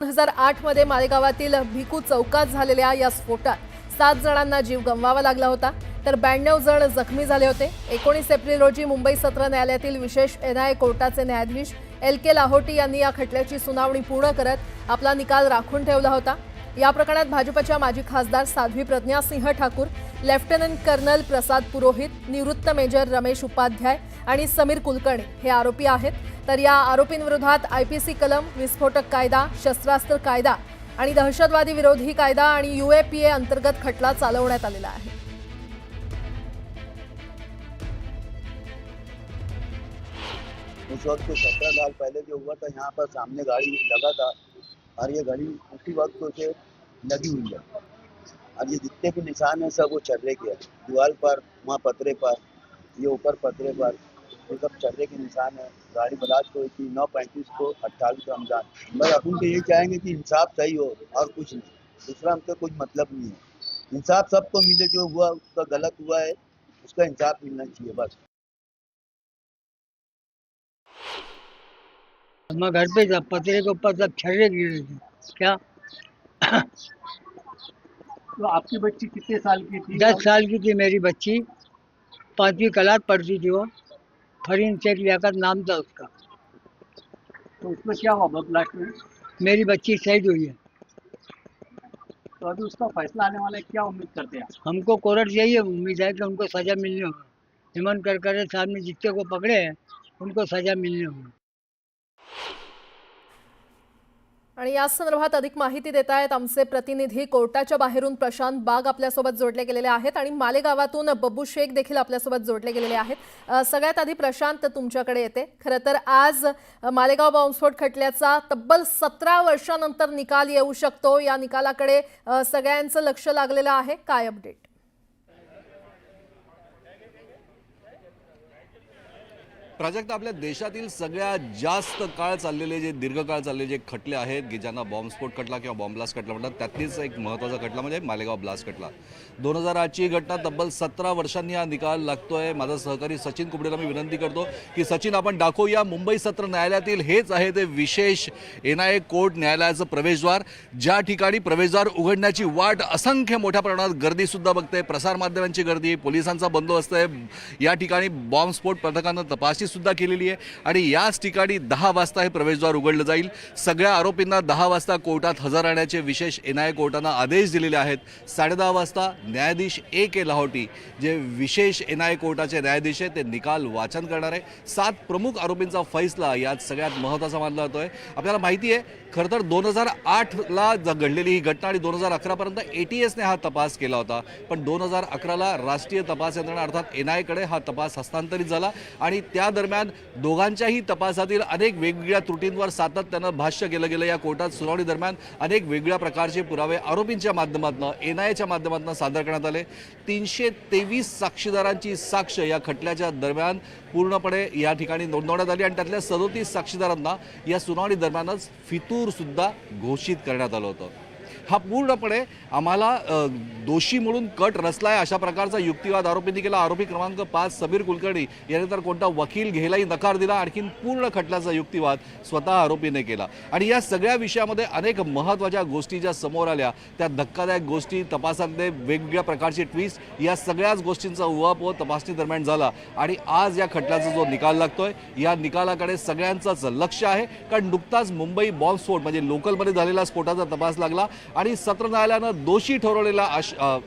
2008 मध्ये मालेगावातील भिकू चौकात झालेल्या या स्फोटात 7 जणांना जीव गमवावा लागला होता, तर 92 जण जखमी झाले होते। 19 एप्रिल रोजी मुंबई सत्र न्यायालयातील विशेष एनआयए कोर्टाचे न्यायाधीश LK लाहोटी यांनी या खटल्याची सुनावणी पूर्ण करत आपला निकाल राखून ठेवला होता। या प्रकरणात भाजपच्या माजी खासदार साध्वी प्रज्ञा सिंह ठाकूर, लेफ्टनंट कर्नल प्रसाद पुरोहित, निवृत्त मेजर रमेश उपाध्याय आणि समीर कुलकर्णी हे आरोपी आहेत। तर या आरोपींविरोधात IPC कलम, विस्फोटक कायदा, शस्त्रास्त्र कायदा आणि दहशतवादी विरोधी कायदा आणि UAPA अंतर्गत खटला चालवण्यात आलेला आहे। उस वक्त 17 साल पहले जो हुआ था, यहाँ पर सामने गाड़ी लगा था और ये गाड़ी उसी वक्त से लगी हुई है और ये जितने भी निशान है सब वो चर्रे के हैं। दीवार पर, वहाँ पतरे पर, ये ऊपर पतरे पर, ये सब चर्रे के निशान है। गाड़ी ब्लास्ट हुई थी 9:35 को 28 रमजान। बस अपन तो यही चाहेंगे कि इंसाफ सही हो और कुछ नहीं, दूसरा हमको कुछ मतलब नहीं है। इंसाफ सबको मिले, जो हुआ उसका गलत हुआ है उसका इंसाफ मिलना चाहिए बस। मैं घर पे था, पतरे के ऊपर सब छर्रे गिर रहे थे। क्या तो आपकी बच्ची कितने साल की थी? 10 साल की थी मेरी बच्ची, 5वीं क्लास पढ़ती थी वो। फरीन शेख लियाकत नाम था उसका। तो उसमें क्या हुआ ब्लास्ट में? मेरी बच्ची शहीद हुई है। तो अभी उसका फैसला आने वाला है, क्या उम्मीद करते हैं? हमको कोर्ट यही उम्मीद है कि उनको सजा मिलनी होगी। हेमंत करकरे साहब ने जितने को पकड़े हैं उनको सजा मिलनी होगी। आणि या संदर्भात अधिक माहिती देत आहेत आमचे प्रतिनिधी कोर्टाच्या बाहेरून प्रशांत बाग आपल्यासोबत जोडले गेलेले आहेत आणि मालेगावातून बब्बू शेख देखील आपल्यासोबत जोडले गेलेले आहेत। सगळ्यात आधी प्रशांत तुमच्याकडे येते। खरं तर आज मालेगाव बॉम्बस्फोट खटल्याचा तब्बल 17 वर्षांनंतर निकाल येऊ शकतो, या निकालाकडे सगळ्यांचं लक्ष लागलेलं आहे। काय अपडेट? प्राजक्ता, आपल्या देशातील सगळ्यात जास्त काळ चाललेले जे दीर्घकाळ चाललेले जे खटले आहेत की ज्यांना बॉम्बस्फोट खटला किंवा बॉम्ब ब्लास्ट खटला म्हणतात, त्यातलीच एक महत्त्वाचा खटला म्हणजे मालेगाव ब्लास्ट खटला। 2008ची घटना, तब्बल 17 वर्षांनी हा निकाल लागतोय। माझा सहकारी सचिन कुबडेला मी विनंती करतो की सचिन, आपण दाखवूया मुंबई सत्र न्यायालयातील हेच आहे ते विशेष NIA कोर्ट न्यायालयाचं प्रवेशद्वार, ज्या ठिकाणी प्रवेशद्वार उघडण्याची वाट असंख्य मोठ्या प्रमाणात गर्दी सुद्धा बघते। प्रसारमाध्यमांची गर्दी, पोलिसांचा बंदोबस्त आहे। या ठिकाणी बॉम्बस्फोट पथकानं तपासणी सुद्धा केलेली आहे आणि याच ठिकाणी 10 वाजता हे प्रवेशद्वार उघडलं जाईल। सगळ्या आरोपींना 10 वाजता कोर्टात हजर राहण्याचे विशेष NIA कोर्टानं आदेश दिलेले आहेत। 10:30 वाजता न्यायाधीश LK लाहोटी, जे विशेष NIA कोर्टाचे न्यायाधीश आहेत, ते निकाल वाचन करणार आहे। 7 प्रमुख आरोपींचा फैसला यात सगळ्यात महत्त्वाचा मानला जातोय। आपल्याला माहिती आहे खरं तर 2008ला घडलेली ही घटना आणि 2011 पर्यंत ATSने हा तपास केला होता, पण 2011ला राष्ट्रीय तपास यंत्रणा अर्थात NIA कडे हा तपास हस्तांतरित झाला आणि त्या दरम्यान दोघांच्याही तपासातील अनेक वेगवेगळ्या त्रुटींवर सातत्यानं भाष्य केलं गेलं। या कोर्टात सुनावणी दरम्यान अनेक वेगवेगळ्या प्रकारचे पुरावे आरोपींच्या माध्यमातून NIAच्या माध्यमातून सादर करण्यात आले। 323 साक्षीदारांची साक्ष या खटल्याच्या दरम्यान पूर्णपणे या ठिकाणी नोंदवण्यात आली आणि त्यातल्या 37 साक्षीदारांना या सुनावणी दरम्यानच फितूर सुद्धा घोषित करण्यात आलं होतं। हा पूर्णपणे आम्हाला दोषी म्हणून कट रचलाय अशा प्रकारचा युक्तिवाद आरोपींनी केला। आरोपी क्रमांक 5 समीर कुलकर्णी याने तर कोणता वकील घ्यायलाही नकार दिला। आणखीन पूर्ण खटल्याचा युक्तिवाद स्वतः आरोपीने केला आणि या सगळ्या विषयामध्ये अनेक महत्त्वाच्या गोष्टी ज्या समोर आल्या, त्या धक्कादायक गोष्टी, तपासातले वेगवेगळ्या प्रकारचे ट्विस्ट, या सगळ्याच गोष्टींचा उहापोह तपासणी दरम्यान झाला आणि आज या खटल्याचा जो निकाल लागतोय, या निकालाकडे सगळ्यांचंच लक्ष आहे। कारण नुकताच मुंबई बॉम्बस्फोट म्हणजे लोकलमध्ये झालेला स्फोटाचा तपास लागला आणि सत्र न्यायालयानं दोषी ठरवलेल्या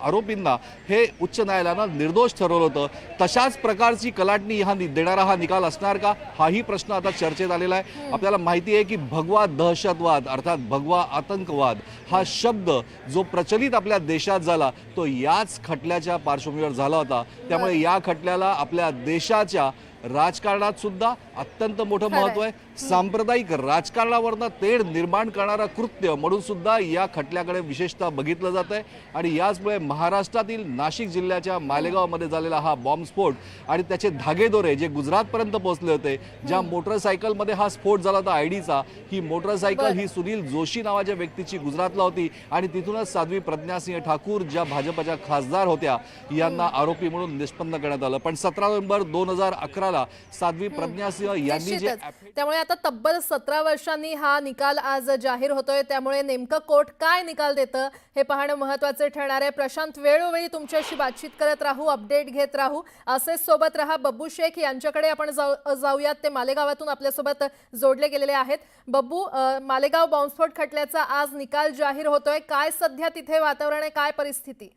आरोपींना हे उच्च न्यायालयानं निर्दोष ठरवलं होतं। तशाच प्रकारची कलाटणी देणारा हा निकाल असणार का, हाही प्रश्न आता चर्चेत आलेला आहे। आपल्याला माहिती आहे की भगवा दहशतवाद अर्थात भगवा आतंकवाद हा शब्द जो प्रचलित आपल्या देशात झाला, तो याच खटल्याच्या पार्श्वभूमीवर झाला होता। त्यामुळे या खटल्याला आपल्या देशाच्या राजकारणात सुद्धा अत्यंत मोठं महत्त्व आहे। सांप्रदायिक राजकारणावरनं तेढ निर्माण करणारा कृत्य म्हणून सुद्धा या खटल्याकडे विशेषतः बघितलं जात आहे आणि याचमुळे महाराष्ट्रातील नाशिक जिल्ह्याच्या मालेगावमध्ये झालेला हा बॉम्बस्फोट आणि त्याचे धागेदोरे जे गुजरातपर्यंत पोहोचले होते, ज्या मोटरसायकलमध्ये हा स्फोट झाला होता आयडीचा, ही मोटरसायकल ही सुनील जोशी नावाच्या व्यक्तीची गुजरातला होती आणि तिथूनच साध्वी प्रज्ञासिंह ठाकूर, ज्या भाजपच्या खासदार होत्या, यांना आरोपी म्हणून निष्पन्न करण्यात आलं। पण 17 नोव्हेंबर 2011 निकालाला साध्वी प्रज्ञा सिंह यांनी जे निश्चितच. त्यामुळे आता तब्बल 17 वर्षांनी हा निकाल आज जाहीर होतोय, त्यामुळे नेमकं कोर्ट काय निकाल देतं हे पाहणं महत्त्वाचं ठरणार आहे. प्रशांत, वेळोवेळी तुमच्याशी बातचीत करत राहू, अपडेट घेत राहू, असेच सोबत रहा. बब्बू शेख यांच्याकडे आपण जाऊयात. ते मालेगावातून आपल्यासोबत जोडले गेलेले आहेत. बब्बू, मालेगाव बॉम्बस्फोट खटल्याचा आज निकाल जाहीर होतोय, काय सध्या तिथे वातावरण आहे, काय परिस्थिती?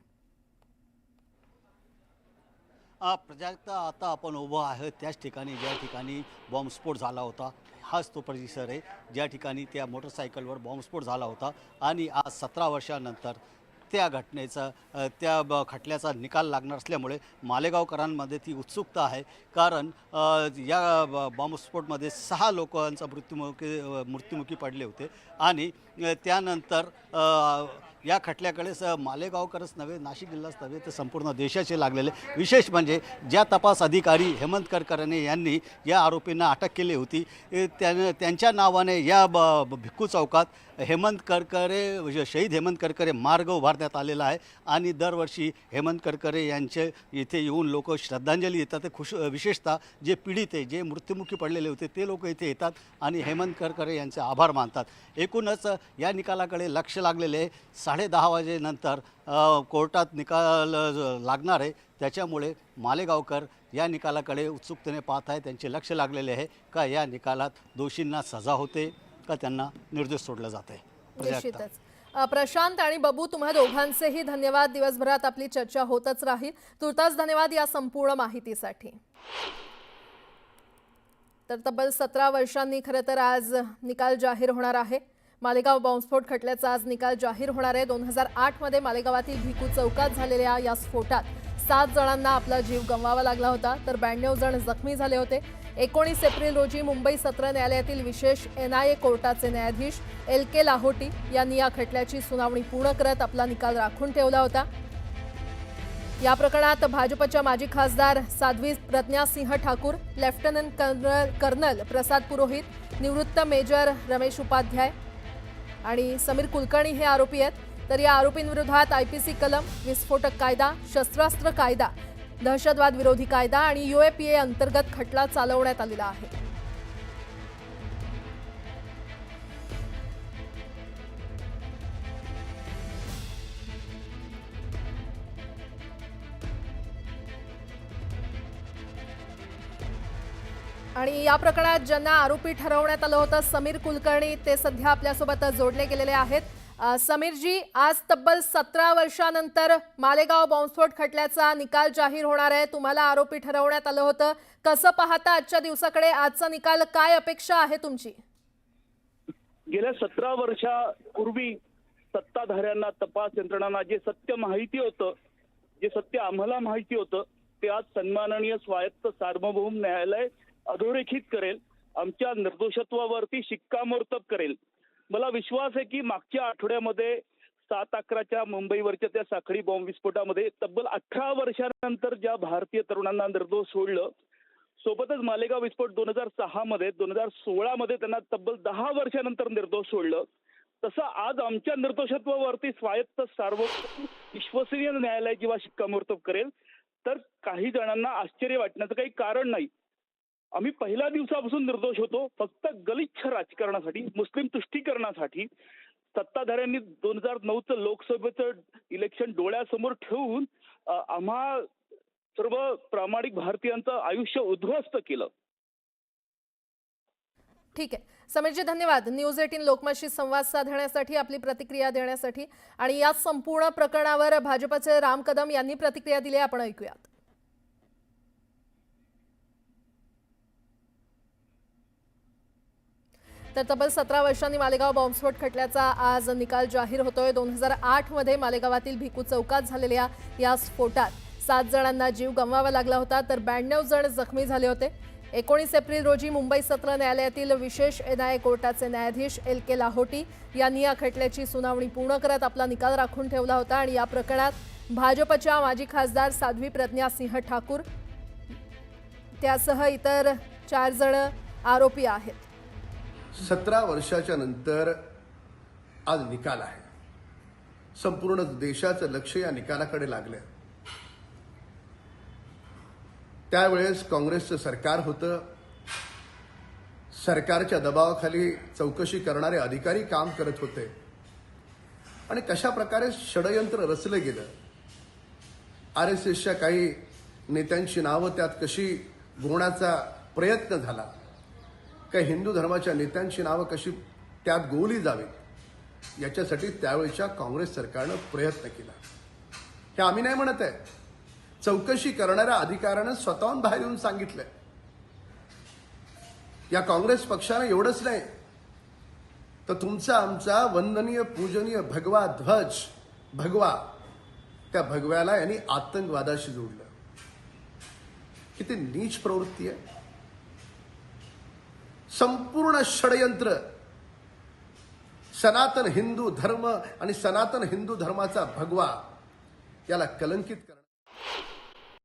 प्रजाक्ता, आता आपण उभं आहे त्याच ठिकाणी ज्या ठिकाणी बॉम्बस्फोट झाला होता. हाच तो परिसर आहे ज्या ठिकाणी त्या मोटरसायकलवर बॉम्बस्फोट झाला होता आणि आज 17 वर्षानंतर त्या घटनेचा खटल्याचा निकाल लागणार असल्यामुळे मालेगावकरांमध्ये ती उत्सुकता आहे. कारण या बॉम्बस्फोटमध्ये 6 लोकांचा मृत्युमुखी पडले होते आणि त्यानंतर या खटल्याकडे मालेगावकरच नव्हे, नाशिक जिल्हाच नव्हे तर संपूर्ण देशाचे लागलेले. विशेष म्हणजे ज्या तपास अधिकारी हेमंत करकरे यांनी या आरोपींना अटक केली होती, त्यांच्या नावाने या भिक्खू चौकात हेमंत करकरे, शहीद हेमंत करकरे मार्ग उभारण्यात आलेला आहे आणि दरवर्षी हेमंत करकरे यांचे इथे येऊन लोक श्रद्धांजली देतात. ते विशेषतः जे पीडित आहे, जे मृत्युमुखी पडलेले होते ते लोक इथे येतात आणि हेमंत करकरे यांचे आभार मानतात. एकूणच या निकालाकडे लक्ष लागलेले आहे. 10:30 वाजेनंतर कोर्टात निकाल लागणार आहे, त्याच्यामुळे मालेगावकर या निकालाकडे उत्सुकतेने पाहत आहे. त्यांचे लक्ष लागलेले आहे का या निकालात दोषींना सजा होते का त्यांना निर्दोष सोडलं जाते. निश्चितच. प्रशांत आणि बबू, तुम्हा दोघांचेही धन्यवाद. दिवसभरात आपली चर्चा होतच राहील. तुर्तास धन्यवाद या संपूर्ण माहितीसाठी. तर तब्बल 17 वर्षांनी खरं तर आज निकाल जाहीर होणार आहे. मालेगाव बॉम्बस्फोट खटल्याचा आज निकाल जाहीर होणार आहे. 2008 मध्ये मालेगावातील भिकू चौकात झालेल्या या स्फोटात 7 जणांना आपला जीव गमवावा लागला होता, तर 92 जण जखमी झाले होते. 19 एप्रिल रोजी मुंबई सत्र न्यायालयातील विशेष NIA कोर्टाचे न्यायाधीश LK लाहोटी यांनी या खटल्याची सुनावणी पूर्ण करत आपला निकाल राखून ठेवला होता. या प्रकरणात भाजपच्या माजी खासदार साध्वी प्रज्ञा सिंह ठाकूर, लेफ्टनंट कर्नल प्रसाद पुरोहित, निवृत्त मेजर रमेश उपाध्याय आणि समीर कुलकर्णी हे आरोपी आहेत. तर या आरोपींविरोधात IPC कलम, विस्फोटक कायदा, शस्त्रास्त्र कायदा, दहशतवाद विरोधी कायदा आणि UAPA अंतर्गत खटला चालवण्यात आलेला आहे. आणि या प्रकरणात ज्यांना आरोपी ठरवण्यात आलं होतं, समीर कुलकर्णी, ते सध्या आपल्यासोबत जोडले गेलेले आहेत. समीरजी, आज तब्बल 17 वर्षानंतर मालेगाव बॉम्बस्फोट खटल्याचा निकाल जाहीर होणार आहे. तुम्हाला आरोपी ठरवण्यात आलं होतं. कसं पाहता आजच्या दिवसाकडे? आजचा निकाल काय अपेक्षा आहे तुमची? गेल्या 17 वर्षापूर्वी सत्ताधाऱ्यांना, तपास यंत्रणांना जे सत्य माहिती होतं, जे सत्य आम्हाला माहिती होतं, ते आज सन्माननीय स्वायत्त सार्वभौम न्यायालय अधोरेखित करेल, आमच्या निर्दोषत्वावरती शिक्कामोर्तब करेल. मला विश्वास आहे की मागच्या आठवड्यामध्ये 7/11च्या मुंबईवरच्या त्या साखळी बॉम्ब विस्फोटामध्ये तब्बल 18 वर्षानंतर ज्या भारतीय तरुणांना निर्दोष सोडलं, सोबतच मालेगाव विस्फोट 2006 मध्ये, 2016 मध्ये त्यांना तब्बल 10 वर्षानंतर निर्दोष सोडलं, तसं आज आमच्या निर्दोषत्वावरती स्वायत्त सार्वभौम विश्वसनीय न्यायालय जेव्हा शिक्कामोर्तब करेल, तर काही जणांना आश्चर्य वाटण्याचं काही कारण नाही. आम्ही पहिल्या दिवसापासून निर्दोष होतो. फक्त गलिच्छ राजकारणासाठी, मुस्लिम तुष्टीकरणासाठी सत्ताधाऱ्यांनी 2009चं लोकसभेचं इलेक्शन डोळ्यासमोर ठेवून आम्हा सर्व प्रामाणिक भारतीयांचं आयुष्य उद्ध्वस्त केलं. ठीक आहे समीरजी, धन्यवाद. न्यूज 18 लोकमतशी संवाद साधण्यासाठी, आपली प्रतिक्रिया देण्यासाठी. आणि या संपूर्ण प्रकरणावर भाजपचे राम कदम यांनी प्रतिक्रिया दिली, आपण ऐकूयात. तर तब्बल 17 वर्षांनी मालेगाव बॉम्बस्फोट खटल्याचा आज निकाल जाहीर होतोय. 2008 मध्ये मालेगावातील भिकू चौकात झालेल्या या स्फोटात 7 जणांना जीव गमवावा लागला होता, तर 92 जण जखमी झाले होते. 19 एप्रिल रोजी मुंबई सत्र न्यायालयातील विशेष NIA कोर्टाचे न्यायाधीश LK लाहोटी यांनी या खटल्याची सुनावणी पूर्ण करत आपला निकाल राखून ठेवला होता. आणि या प्रकरणात भाजपच्या माजी खासदार साध्वी प्रज्ञा सिंह ठाकूर त्यासह इतर 4 जण आरोपी आहेत. 17 वर्षाच्या नंतर आज निकाल आहे. संपूर्ण देशाचं लक्ष या निकालाकडे लागलं. त्यावेळेस काँग्रेसचं सरकार होतं. सरकारच्या दबावाखाली चौकशी करणारे अधिकारी काम करत होते आणि कशा प्रकारे षडयंत्र रचलं गेलं, RSSच्या काही नेत्यांची नावं त्यात कशी गोवण्याचा प्रयत्न झाला, काही हिंदू धर्माच्या नेत्यांची नावं कशी त्यात गोवली जावीत, याच्यासाठी त्यावेळच्या काँग्रेस सरकारनं प्रयत्न केला. हे आम्ही नाही म्हणत आहे, चौकशी करणाऱ्या अधिकाऱ्यानं स्वतःहून बाहेर येऊन सांगितलंय. या काँग्रेस पक्षानं एवढंच नाही तर तुमचा आमचा वंदनीय पूजनीय भगवा ध्वज भगवा, त्या भगव्याला यांनी आतंकवादाशी जोडलं. किती नीच प्रवृत्ती आहे. संपूर्ण षडयंत्र सनातन हिंदू धर्म आणि सनातन हिंदू धर्माचा भगवा याला कलंकित करणं.